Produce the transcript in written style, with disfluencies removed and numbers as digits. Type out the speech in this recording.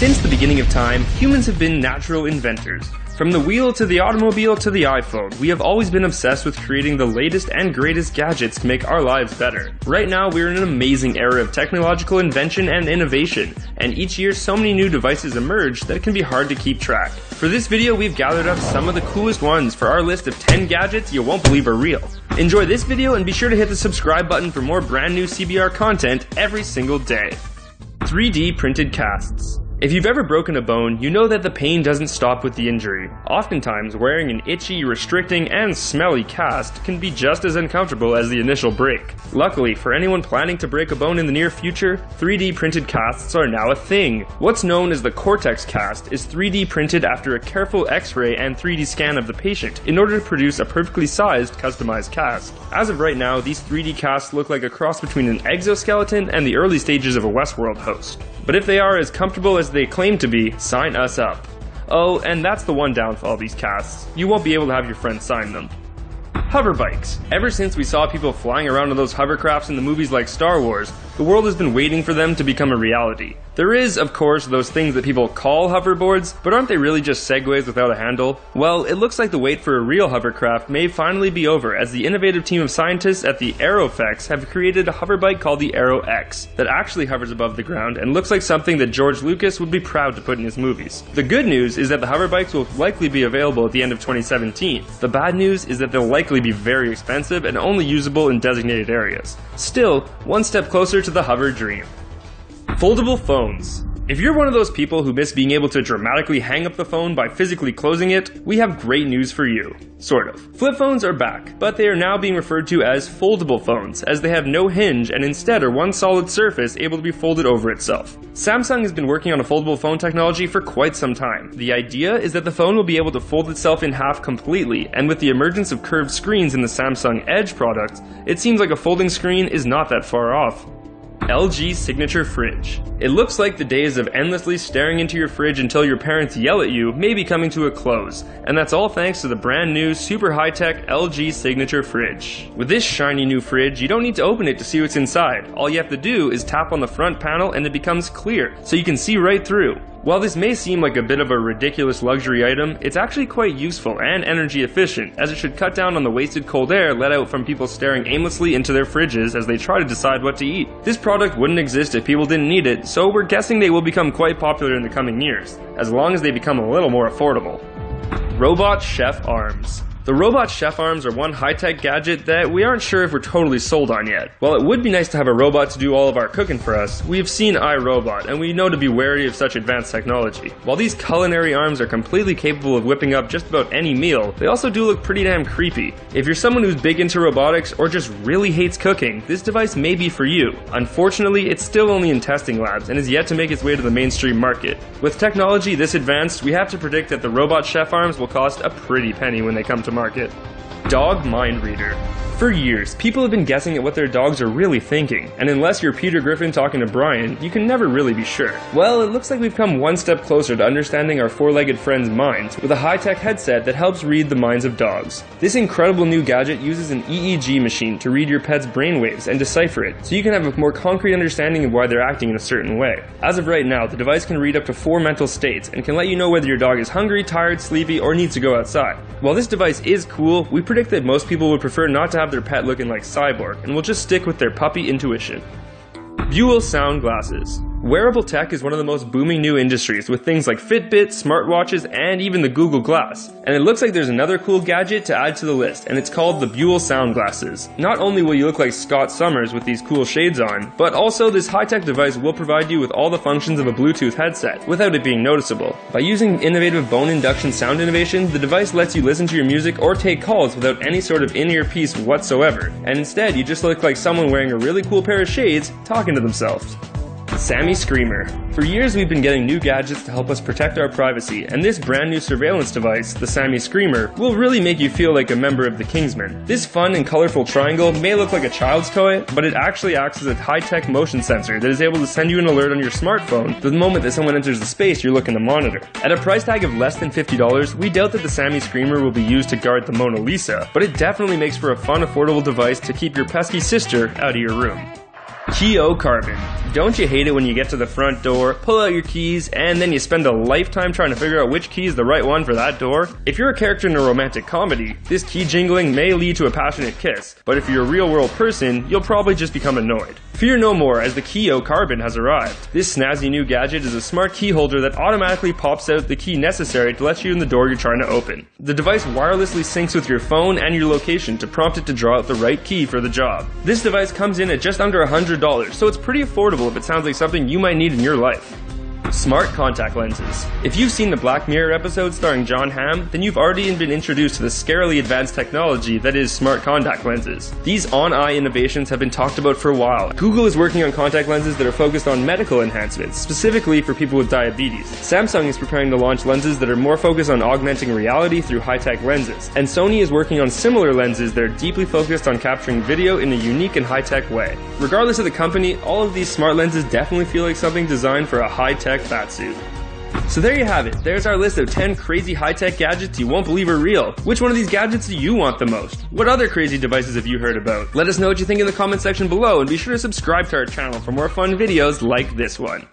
Since the beginning of time, humans have been natural inventors. From the wheel to the automobile to the iPhone, we have always been obsessed with creating the latest and greatest gadgets to make our lives better. Right now, we're in an amazing era of technological invention and innovation, and each year so many new devices emerge that it can be hard to keep track. For this video, we've gathered up some of the coolest ones for our list of 10 gadgets you won't believe are real. Enjoy this video and be sure to hit the subscribe button for more brand new CBR content every single day. 3D printed casts. If you've ever broken a bone, you know that the pain doesn't stop with the injury. Oftentimes, wearing an itchy, restricting, and smelly cast can be just as uncomfortable as the initial break. Luckily, for anyone planning to break a bone in the near future, 3D printed casts are now a thing. What's known as the Cortex cast is 3D printed after a careful X-ray and 3D scan of the patient in order to produce a perfectly sized, customized cast. As of right now, these 3D casts look like a cross between an exoskeleton and the early stages of a Westworld host. But if they are as comfortable as they claim to be, sign us up. Oh, and that's the one downfall of these casts. You won't be able to have your friends sign them. Hover bikes. Ever since we saw people flying around on those hovercrafts in the movies like Star Wars, the world has been waiting for them to become a reality. There is, of course, those things that people call hoverboards, but aren't they really just segways without a handle? Well, it looks like the wait for a real hovercraft may finally be over, as the innovative team of scientists at the Aerofx have created a hoverbike called the Aero X that actually hovers above the ground and looks like something that George Lucas would be proud to put in his movies. The good news is that the hoverbikes will likely be available at the end of 2017. The bad news is that they'll likely be very expensive and only usable in designated areas. Still, one step closer to the hover dream. Foldable phones. If you're one of those people who miss being able to dramatically hang up the phone by physically closing it, we have great news for you. Sort of. Flip phones are back, but they are now being referred to as foldable phones, as they have no hinge and instead are one solid surface able to be folded over itself. Samsung has been working on a foldable phone technology for quite some time. The idea is that the phone will be able to fold itself in half completely, and with the emergence of curved screens in the Samsung Edge products, it seems like a folding screen is not that far off. LG Signature Fridge. It looks like the days of endlessly staring into your fridge until your parents yell at you may be coming to a close, and that's all thanks to the brand new super high-tech LG Signature Fridge. With this shiny new fridge, you don't need to open it to see what's inside. All you have to do is tap on the front panel and it becomes clear, so you can see right through. While this may seem like a bit of a ridiculous luxury item, it's actually quite useful and energy efficient, as it should cut down on the wasted cold air let out from people staring aimlessly into their fridges as they try to decide what to eat. This product wouldn't exist if people didn't need it, so we're guessing they will become quite popular in the coming years, as long as they become a little more affordable. Robot Chef Arms. The robot chef arms are one high-tech gadget that we aren't sure if we're totally sold on yet. While it would be nice to have a robot to do all of our cooking for us, we've seen iRobot, and we know to be wary of such advanced technology. While these culinary arms are completely capable of whipping up just about any meal, they also do look pretty damn creepy. If you're someone who's big into robotics or just really hates cooking, this device may be for you. Unfortunately, it's still only in testing labs and is yet to make its way to the mainstream market. With technology this advanced, we have to predict that the robot chef arms will cost a pretty penny when they come to market. Dog Mind Reader. For years, people have been guessing at what their dogs are really thinking, and unless you're Peter Griffin talking to Brian, you can never really be sure. Well, it looks like we've come one step closer to understanding our four-legged friend's minds with a high-tech headset that helps read the minds of dogs. This incredible new gadget uses an EEG machine to read your pet's brainwaves and decipher it, so you can have a more concrete understanding of why they're acting in a certain way. As of right now, the device can read up to 4 mental states and can let you know whether your dog is hungry, tired, sleepy, or needs to go outside. While this device is cool, we predict that most people would prefer not to have their pet looking like Cyborg and will just stick with their puppy intuition. Buell Sound Glasses. Wearable tech is one of the most booming new industries, with things like Fitbit, smartwatches, and even the Google Glass. And it looks like there's another cool gadget to add to the list, and it's called the Buell Sound Glasses. Not only will you look like Scott Summers with these cool shades on, but also this high-tech device will provide you with all the functions of a Bluetooth headset, without it being noticeable. By using innovative bone induction sound innovation, the device lets you listen to your music or take calls without any sort of in-ear piece whatsoever, and instead you just look like someone wearing a really cool pair of shades talking to themselves. Sammy Screamer. For years we've been getting new gadgets to help us protect our privacy, and this brand new surveillance device, the Sammy Screamer, will really make you feel like a member of the Kingsmen. This fun and colorful triangle may look like a child's toy, but it actually acts as a high-tech motion sensor that is able to send you an alert on your smartphone the moment that someone enters the space you're looking to monitor. At a price tag of less than $50, we doubt that the Sammy Screamer will be used to guard the Mona Lisa, but it definitely makes for a fun, affordable device to keep your pesky sister out of your room. Key-O Carbon. Don't you hate it when you get to the front door, pull out your keys, and then you spend a lifetime trying to figure out which key is the right one for that door? If you're a character in a romantic comedy, this key jingling may lead to a passionate kiss, but if you're a real-world person, you'll probably just become annoyed. Fear no more, as the Key-O Carbon has arrived. This snazzy new gadget is a smart key holder that automatically pops out the key necessary to let you in the door you're trying to open. The device wirelessly syncs with your phone and your location to prompt it to draw out the right key for the job. This device comes in at just under $100, so it's pretty affordable if it sounds like something you might need in your life. Smart contact lenses. If you've seen the Black Mirror episode starring John Hamm, then you've already been introduced to the scarily advanced technology that is smart contact lenses. These on-eye innovations have been talked about for a while. Google is working on contact lenses that are focused on medical enhancements, specifically for people with diabetes. Samsung is preparing to launch lenses that are more focused on augmenting reality through high-tech lenses. And Sony is working on similar lenses that are deeply focused on capturing video in a unique and high-tech way. Regardless of the company, all of these smart lenses definitely feel like something designed for a high-tech fatsuit. So there you have it. There's our list of 10 crazy high-tech gadgets you won't believe are real. Which one of these gadgets do you want the most? What other crazy devices have you heard about? Let us know what you think in the comment section below, and be sure to subscribe to our channel for more fun videos like this one.